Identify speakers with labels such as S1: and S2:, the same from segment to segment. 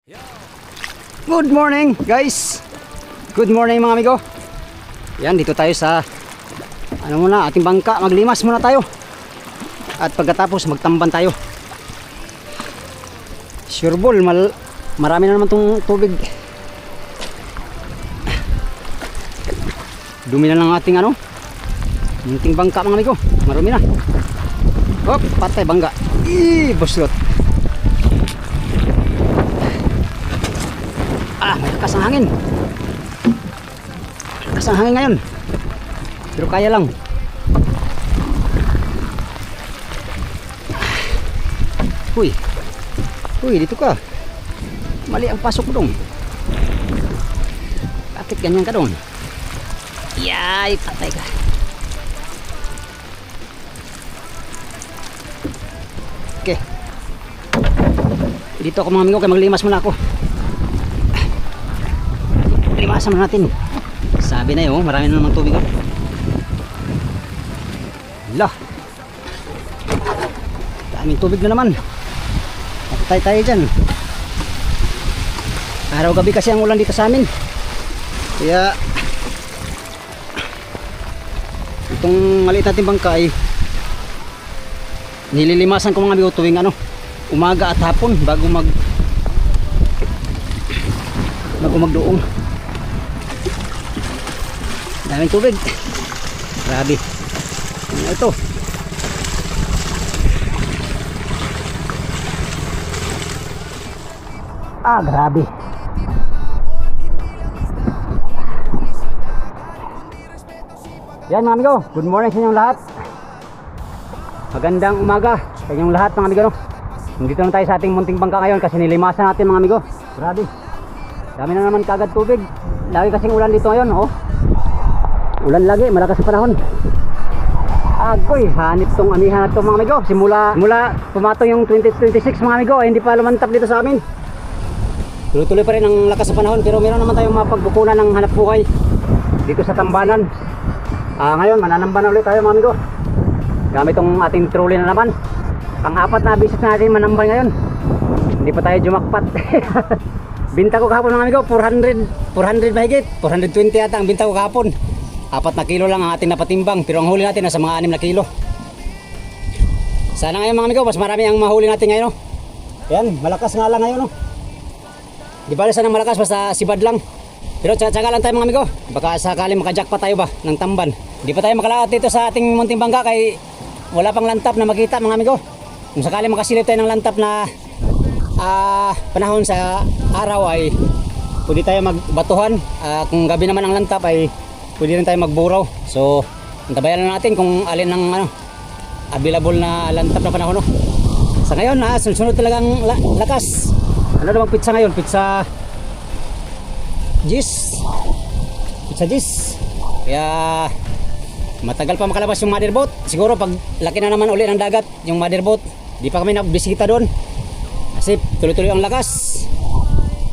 S1: Good morning guys. Good morning mga amigo. Yan, dito tayo sa ating bangka. Maglimas muna tayo. At pagkatapos magtamban tayo. Sureball, marami na naman tong tubig. Dumi na lang ating munting bangka mga amigo. Marumi na. Hop, patay bangka. Buslot. Malakas ang hangin. Malakas ang hangin ngayon. Pero kaya lang. Uy. Uy, dito ka. Mali ang pasok dong. Bakit ganyan ka dong? Yay, patay ka. Okay. Dito ako mga amigo, kaya maglimas muna ako. Limasan na natin. Sabi na yun, marami na naman tubig. Lah. Daming tubig na naman. Patay tayo dyan. Araw gabi kasi ang ulan dito sa amin. Kaya itong maliit natin bangka ay nililimasan ko mga amigo tuwing umaga at hapon bago magdoong. Daming tubig. Grabe. Ano ito? Grabe. Yan mga amigo, good morning sa inyong lahat. Magandang umaga sa inyong lahat mga amigo. Nandito na tayo sa ating munting bangka ngayon kasi nilimasan natin mga amigo. Grabe. Dami na naman kagad tubig. Lagi kasing ulan dito ngayon, ulan lagi, malakas sa panahon. Agoy, hanip tong amihan na to mga amigo. Simula pumatong yung 2026 mga amigo, hindi pa lumantap dito sa amin. Tuloy-tuloy pa rin ang lakas sa panahon, pero meron naman tayong mapagbukunan ng hanap buhay dito sa tambanan. Ngayon, mananamba na ulit tayo mga amigo. Gamit tong ating trolley na naman. Pang-apat na visit natin manambay ngayon. Hindi pa tayo jumakpat. Binta ko kahapon mga amigo, 400 mahigit, 420 yata ang binta ko kahapon. 4 na kilo lang ang ating napatimbang, pero ang huli natin nasa mga 6 na kilo. Sana ngayon mga amigo, mas marami ang mahuli natin ngayon. Yan, malakas nga lang ngayon. Di ba sana malakas, basta sibad lang. Pero tsaga lang tayo mga amigo, baka sakali makajackpot tayo ba ng tamban. Di pa tayo makalaot dito sa ating munting bangka kay wala pang lantap na makita mga amigo. Kung sakali makasilip tayo ng lantap na panahon sa araw ay pwede tayo magbatuhan. Kung gabi naman ang lantap ay pwede rin tayo magburaw. So antabayan na natin kung alin ang available na lantap na panahon. Sa ngayon sunod talagang lakas. Ano namang pizza ngayon? Pizza Gis. Kaya matagal pa makalabas yung motherboat. Siguro pag laki na naman uli ng dagat yung motherboat, di pa kami nagbisita doon kasi tuloy-tuloy ang lakas.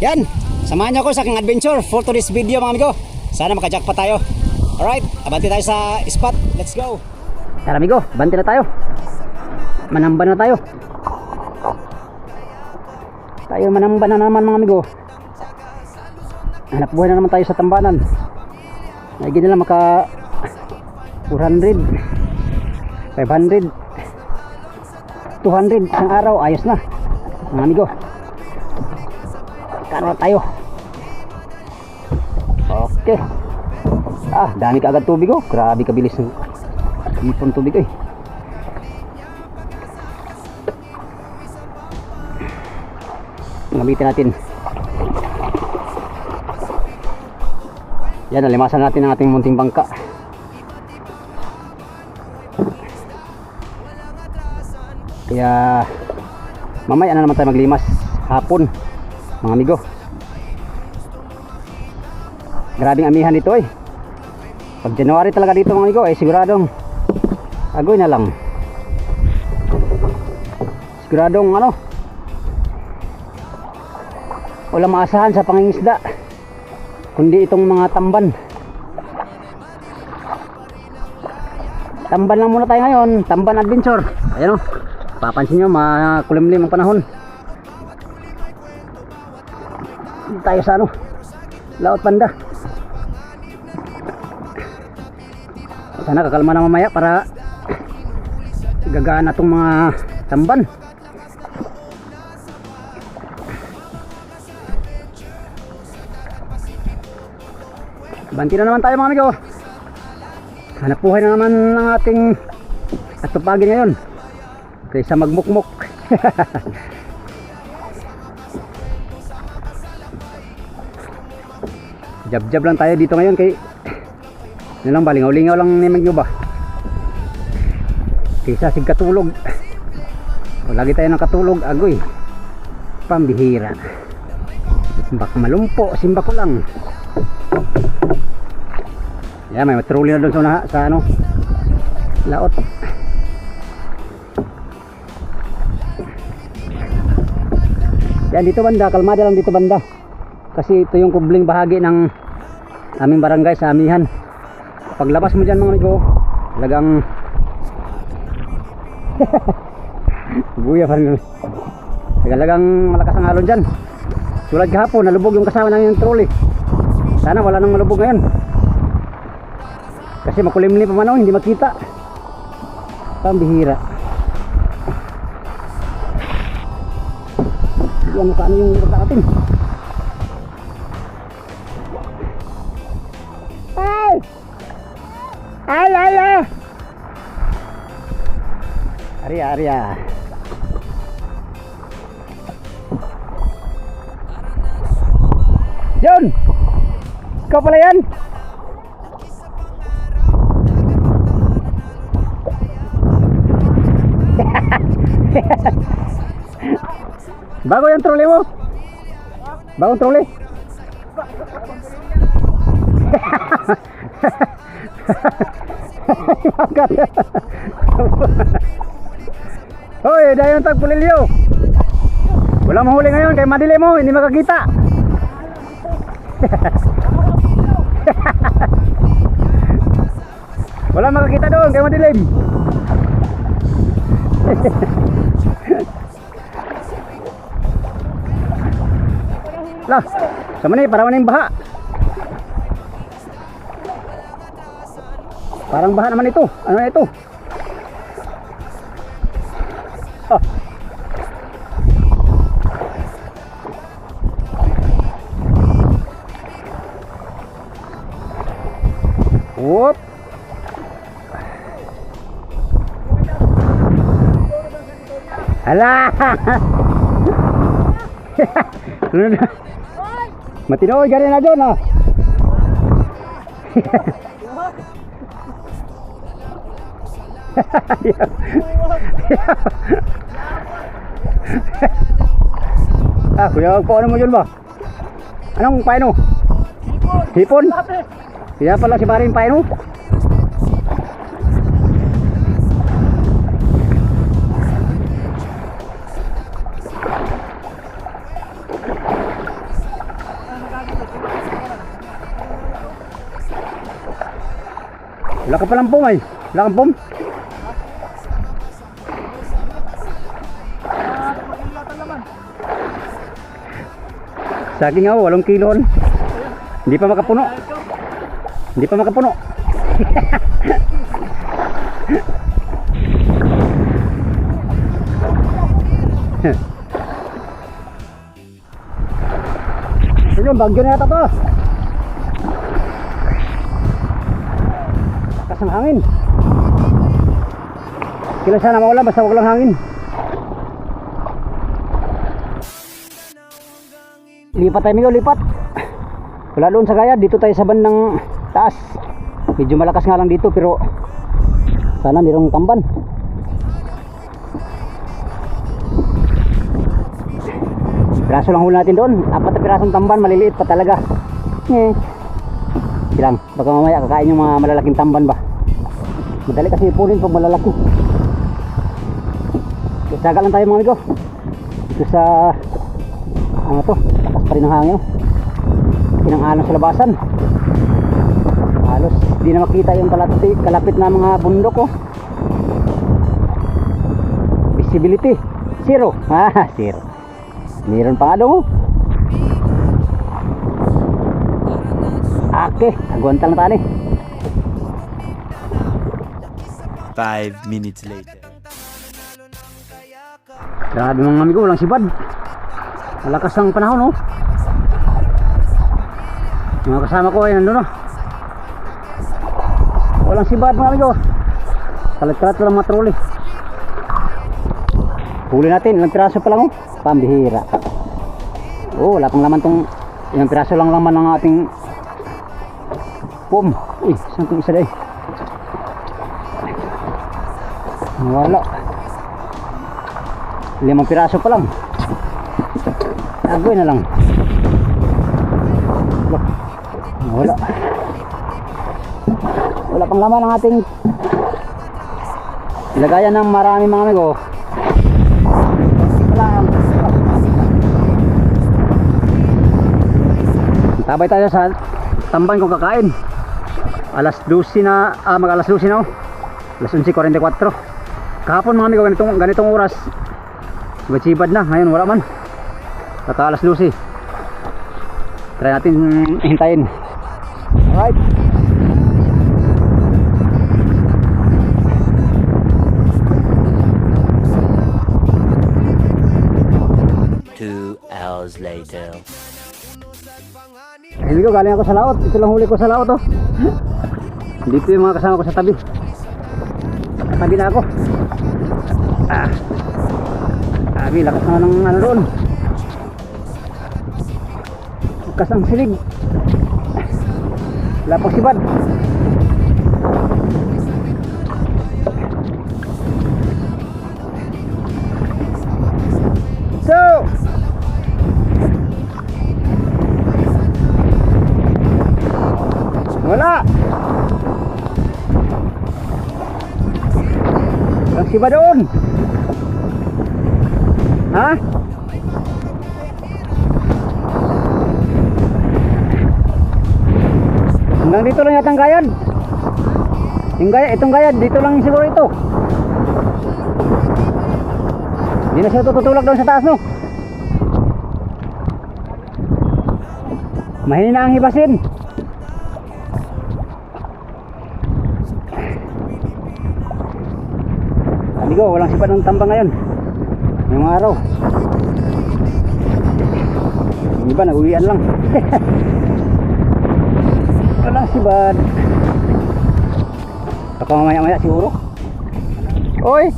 S1: Yan, samahan niyo ako sa aking adventure for today's video mga amigo. Sana makajackpot tayo. Alright, abante tayo sa spot. Let's go. Tara amigo, abante na tayo. Manamba na tayo. Manamba na naman mga amigo. Hanap buhay na naman tayo sa tambanan. Lagi nila maka 400 500 200 isang araw, ayos na mga amigo. Kano tayo. Okay. Dami ka agad tubig. Grabe kabilis ng ipon tubig Gamitin natin. Yan, nalimasan natin ang ating munting bangka. Kaya mamaya na naman tayo maglimas hapon mga amigo. Grabing amihan dito Pag January talaga dito mga amigo siguradong agoy na lang. Siguradong wala maasahan sa pangingisda kundi itong mga tamban. Tamban lang muna tayo ngayon, tamban adventure. Ayan papansin nyo, makulimlim ang panahon. Dito tayo sa ano, laot banda. Sana kakalma na mamaya para gagaan na itong mga tamban. Banti na naman tayo mga amigo. Hanap buhay na naman ng ating atupagin ngayon kaysa magmukmuk. Jab-jab lang tayo dito ngayon kay nilang balingaw-lingaw lang ni Magyo ba kaysa sig katulog. Lagi tayo ng katulog agoy pambihira. Baka malumpo, simba ko lang. Yan, may matruli na doon sa ano, laot. Yan dito banda, kalmada lang dito banda. Kasi ito yung kubling bahagi ng aming barangay sa amihan. Paglabas mo dyan mga amigo, talagang buya pa rin. Talagang malakas ang alon dyan. Tulad kahapon, nalubog yung kasama namin yung trolley. Sana wala nang malubog ngayon. Kasi makulimlim pa man ako, hindi makita. Pambihira. Hindi ano kaano yung lugar natin. Ay! Ay, ay, ay! Arya, arya. John! Ikaw pala yan? Bago yung trolley mo? Bagong trolley? Hoy, dahil yung tagpulilyo. Wala mahuli ngayon kay madili mo, hindi makakita. Wala makakita doon kay madilim. Lah, sama nih para maning baha. Parang baha naman ito. Ano na ito? Oh. Whoop. Alah. Matinoy gari na doon ah. Ah, kuya, ano mo dyan ba? Anong paino? Hipon? Kaya pala si Baring paino? Wala ka palang pum ay. Wala kang pum. Saging ako, 8 kilon. Hindi pa makapuno. Hindi pa makapuno. Ayun, bagyo na yata to. Lakas ng hangin. Kailan sana mawala basta wag lang hangin. Lipat tayo Migo, lipat. Wala doon sa gaya, dito tayo sa bandang taas. Medyo malakas nga lang dito pero sana mayroong tamban. Piraso lang huli natin doon. 4 na pirasong tamban, maliliit pa talaga. Silang, baka mamaya kakain yung mga malalaking tamban ba. Madali kasi ipunin pag malalaki. Saga lang tayo mga amigo. Dito sa ano to, lakas pa rin ang hangin. Pinang-alon sa labasan. Halos di na makita yung kalapit na mga bundok oh. Visibility 0. Ah, 0. Meron pa nga daw oh. Okay, agwanta lang tani.
S2: 5 minutes later.
S1: Grabe mga amigo, walang sibad. Malakas ang panahon, oh. Mga kasama ko ay nandun, oh. Walang sibad mga amigo. Kalat-kalat lang mga troli. Huli natin, ilang piraso pa lang, oh. Pambihira. Oh, wala pang laman tong ilang piraso lang laman ng ating pom. Uy, saan itong isa dahi? Wala. 5 piraso pa lang. Agoy na lang. Wala. Wala pang laman ng ating lagayan ng marami mga amigo. Tabay tayo sa tamban kung kakain. Alas 12 na, mag alas 12 na, oh. Alas 11:44. Kahapon mga amigo, ganitong oras sibad na, ngayon wala man. Kaka alas 12. Try natin hintayin. Alright.
S2: Hours later.
S1: Hindi ko, galing ako sa laot. Ito lang huli ko sa laot, oh. Dito yung mga kasama ko sa tabi. Sa tabi na ako. Tabi, lakas naman ng ano doon. Lakas ang silig. Wala pang sibad. So wala. Walang siba doon. Ha? Hanggang dito lang yata ang gayad. Itong gayad, dito lang siguro ito. Hindi na siya tutulak doon sa taas, no? Mahina ang hibasin. Sabi ko, walang sipad ng tambang ngayon. Ngayong araw. Yung iba, nag-uwian lang. Walang sipad. Baka mamaya-maya siguro. Oy!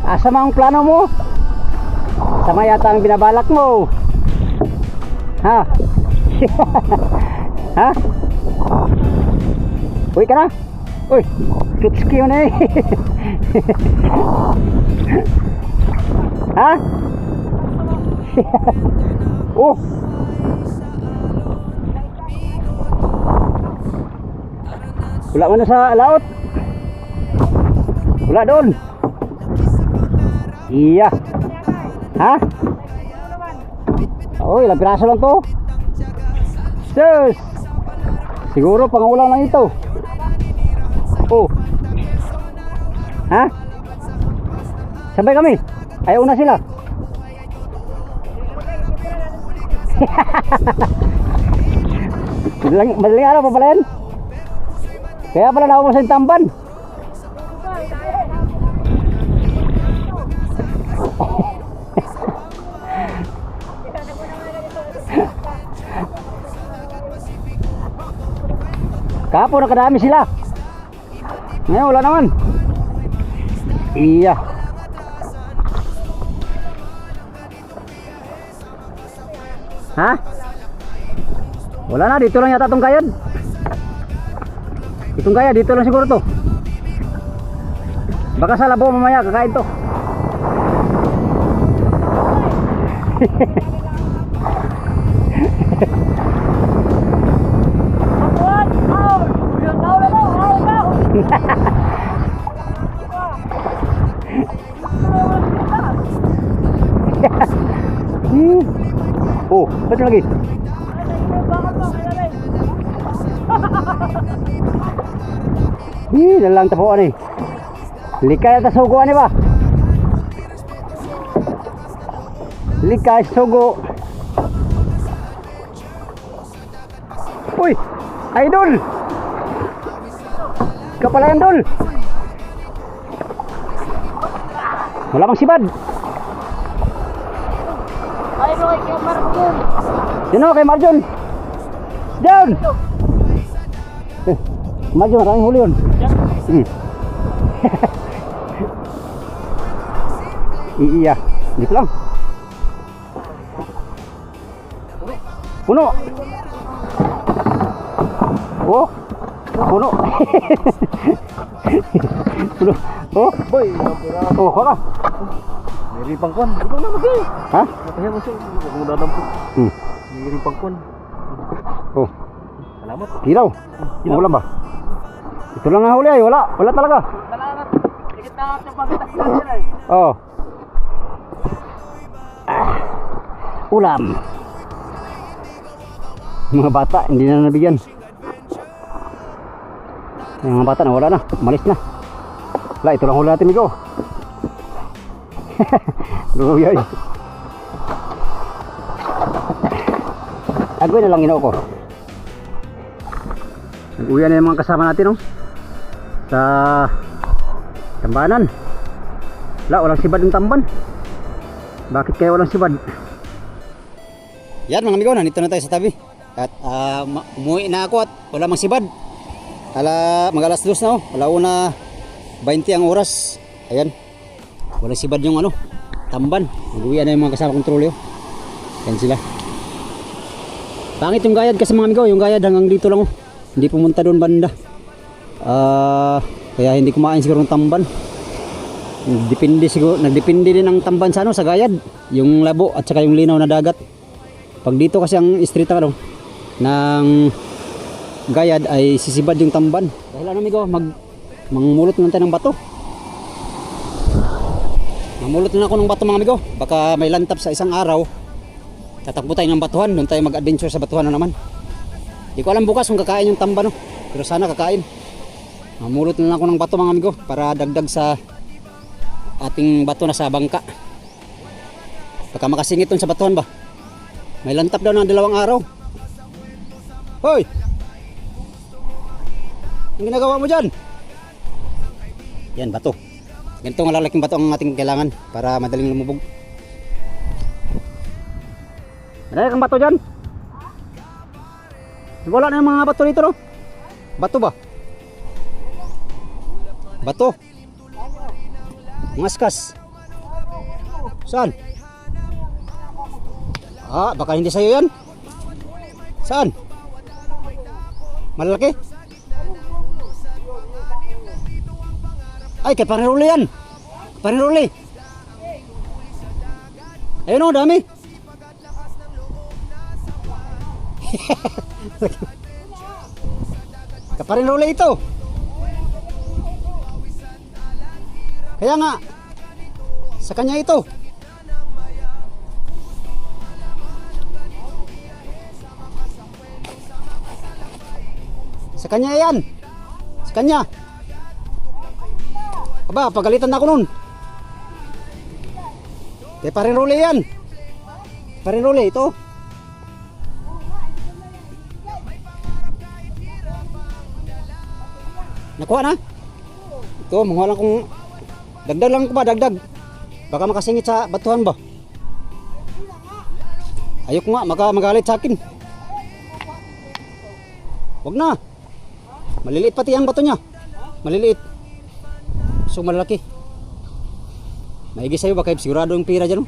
S1: Asama ang plano mo? Sama yata ang binabalak mo. Ha? Ha? Uy ka na? Uy! Tutski yun eh. Ha? Oh! Wala man na sa laot. Wala doon. Iya. Ha? Oh, ilang piraso lang to. Sus! Siguro pangulang lang ito. Oh. Ha? Sabay kami. Ayaw na sila. Madaling araw pa pala yan. Kaya pala naubos yung tamban. Kahapon nakadami sila. Ngayon wala naman. Iya. Ha? Wala na, dito lang yata itong kayad. Itong kaya, dito lang siguro to. Baka sa labo mamaya kakain to. Oh, betul lagi. Dalang tapuan ni. Likay atas sugo ni ba? Likay sugo. Uy, Idol! Kapalayan, Dol! Wala bang sibad?
S3: Ay, Roy, kay Marjon.
S1: Yun o, kay Marjon! Diyan! Marjon, maraming huli yun. Iya, dito lang. Puno! Oh! Puno! Puno! Oh!
S3: Boy,
S1: Oh, kaka!
S3: may pangkon. Ikaw na magay.
S1: Ha?
S3: Kaya mo siya, kung dadampo. May pangkon.
S1: Oh,
S3: Salamat.
S1: hilaw. Ulam ba? Ito lang ang huli ay, wala. Wala talaga.
S3: Salamat. Tikit na ako sa pagkakasal.
S1: Oh. Ulam. Mga bata, hindi na nabigyan. Yung mga bata na wala na, malis na. Wala, ito lang huli natin, Migo. Luyoy. Agwin na lang ginoo ko. Nag-uwi na yung mga kasama natin, no? Sa tambanan. Wala, walang sibad ng tamban. Bakit kaya walang sibad? Yan mga amigo, nandito na tayo sa tabi. At umuwi na ako at wala mang sibad. Mag-alas 2 na, oh. Alauna 20 ang oras. Ayan. Walang sibad yung tamban. Nag-uwi na yung mga kasama kong troleo. Yan sila. Pangit yung gayad kasi mga amigo. Yung gayad hanggang dito lang, oh. Hindi pumunta doon banda. Kaya hindi kumain siguro ng tamban. Nagdepende din ang tamban sa sa gayad. Yung labo at saka yung linaw na dagat. Pag dito kasi ang street ng gayad ay sisibad yung tamban. Dahil amigo, mangmulot na tayo ng bato. Mamulot na ako ng bato mga amigo. Baka may lantap sa isang araw. Tatakbo tayo ng batuhan. Doon tayo mag-adventure sa batuhan na naman. Di ko alam bukas kung kakain yung tamban, no? Pero sana kakain. Mamulot na ako ng bato mga amigo para dagdag sa ating bato na sa bangka. Baka makasingit dun sa batuhan ba? May lantap daw ng 2 araw. Hoy! Ang ginagawa mo dyan? Yan, bato. Ganito ang lalaking bato ang ating kailangan para madaling lumubog. Marami kang bato dyan? Wala na yung mga bato dito, no? Bato ba? Bato. Ngaskas. Saan? Baka hindi sa'yo yan. Saan? Malalaki? Ay, kay Pariruli yan. Pariruli. Ayun o, dami. Kay Pariruli ito. Kaya nga, sa kanya ito. Sa kanya yan. Sa kanya. Aba, pagalitan na ako nun. Kaya Pariruli yan. Pariruli, ito. Nakuha na? Ito, mga lang kung dagdag lang ko ba, dagdag. Baka makasingit sa batuhan ba? Ayok nga, magalit sa akin. Wag na. Maliliit pati ang bato niya. Maliliit. So malaki. Maigi sa'yo, baka sigurado yung pira dyan.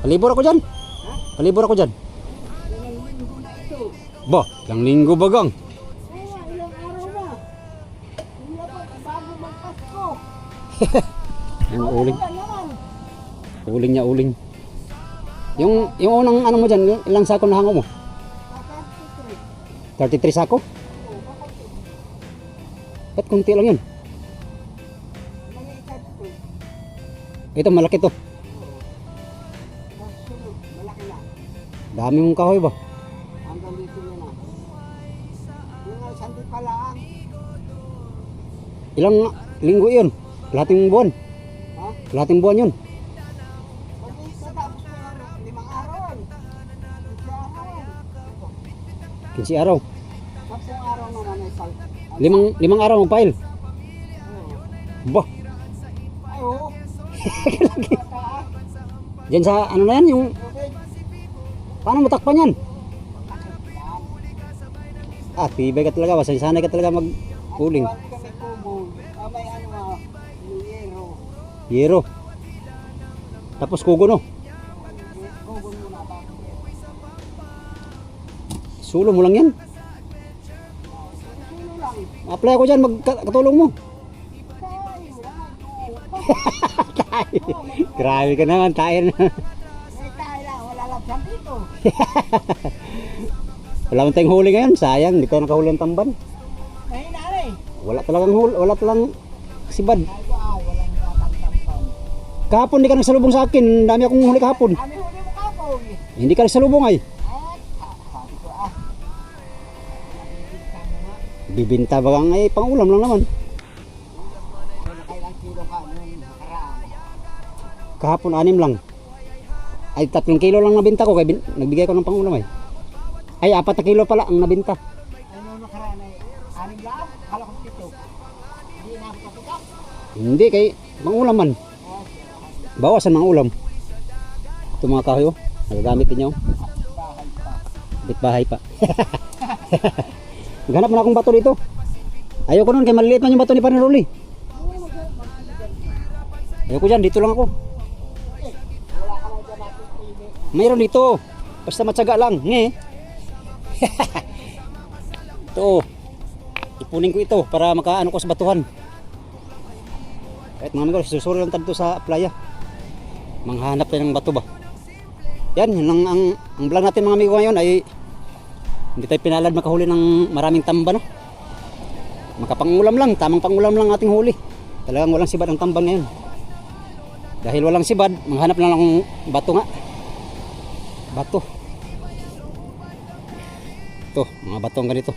S1: Palibor ako dyan. Palibor ako dyan. Ba, ilang linggo bagang.
S3: Ilang araw na. Hindi pa bago magpasko.
S1: Yung uling. Uling niya, uling. Yung unang ano mo dyan, ilang sako na hango mo? 33 sako? Ba't kunti lang yun? Ito malaki to. Dami mong kahoy ba?
S3: Hanggang dito na. Yung sandi pala.
S1: Ilang linggo yun? Kalahating buwan?
S3: Ha?
S1: Kalahating buwan yun?
S3: Pag-isa tapos ko 5 araw. 6 araw.
S1: 15 araw.
S3: 10 araw naman ay sal.
S1: Limang araw mag-file. Bah,
S3: Ay, oo.
S1: dyan sa ano na yan, yung
S3: Okay.
S1: paano matakpan yan? Ah, tibay ka talaga, sanay ka talaga mag-cooling.
S3: Kami kubo. May ano, yero.
S1: Yero. Tapos kugo no.
S3: Kubo muna ba?
S1: Sulo mo lang yan.
S3: Sino lang?
S1: Apply ako dyan, magkatulong mo. Grabe ka naman, tayo na.
S3: May tayo lang, wala lang siyang dito.
S1: Wala man tayong huli ngayon, sayang, hindi tayo nakahuli ng tamban.
S3: Mahina na eh.
S1: Wala talagang huli, wala talagang sibad.
S3: Ay, walang tatang-tampang.
S1: Kahapon hindi ka nagsalubong sa akin, dami akong huli kahapon.
S3: Kami huli mo kapon.
S1: Hindi ka nagsalubong ay.
S3: Sabi ko nabibigta mo nga.
S1: Bibinta bagang ay pangulam lang naman.
S3: Wala kailang kilo ka nung nakaraan.
S1: Kahapon 6 lang. Ay 3 kilo lang nabinta ko, kaya nagbigay ko ng pangulam ay. Ay 4 na kilo pala ang nabinta.
S3: Ay nung nakaraan ay 6 lang. Kala ko 7. Hindi na ako kapitak.
S1: Hindi kay pangulam man. Bawasan mga ulam. Ito mga kahoy oh, nagagamit din niyo.
S3: Bahay pa.
S1: Bitbahay pa. Maghanap na akong bato dito. Ayoko nun, kay maliliit man yung bato ni Panaroli. Ayoko dyan, dito lang ako.
S3: Wala ka lang dyan natin pili.
S1: Mayroon dito. Basta matyaga lang. Nge. Ito. Ipunin ko ito para makaano ko sa batuhan. Kahit mga amigo, susuri lang tayo sa playa. Manghanap tayo ng bato ba. Yan, yun ang vlog natin mga amigo ngayon ay hindi tayo pinalad makahuli ng maraming tamba no. Makapangulam lang, tamang pangulam lang ating huli. Talagang walang sibad ang tamban ngayon. Dahil walang sibad, manghanap lang ng bato nga. Bato. Ito, mga bato ang ganito.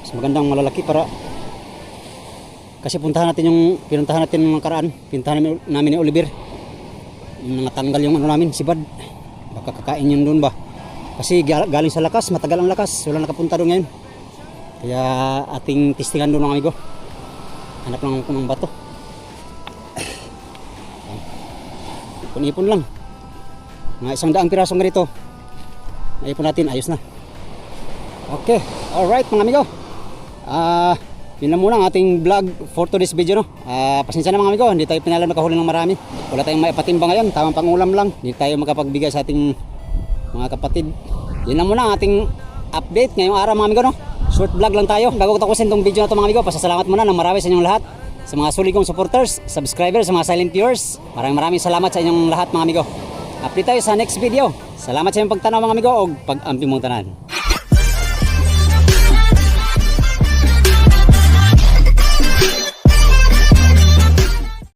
S1: Mas magandang malalaki para kasi puntahan natin pinuntahan natin ng nakaraan. Pinuntahan namin ni Oliver. Yung natanggal yung ano namin, sibad. Baka kakain yun doon ba. Kasi galing sa lakas, matagal ang lakas. Wala nakapunta doon ngayon. Kaya ating testingan doon mga amigo. Hanap lang ako ng bato. Ipon-ipon lang. Mga 100 pirasong ganito. Naipon natin, ayos na. Okay, alright mga amigo. Yun lang muna ang ating vlog for today's video no. Pasensya na mga amigo, hindi tayo pinalam nakahuli ng marami. Wala tayong maipatimba ngayon, tamang pangulam lang. Hindi tayo makapagbigay sa ating mga kapatid. Yun lang muna ang ating update ngayong araw mga amigo no. Short vlog lang tayo. Bago ko tapusin itong video na ito mga amigo, pasasalamat muna ng marami sa inyong lahat. Sa mga sulit kong supporters, subscribers, sa mga silent viewers. Maraming salamat sa inyong lahat mga amigo. Update tayo sa next video. Salamat sa inyong pagtanaw mga amigo o pag-ampi mong tanan.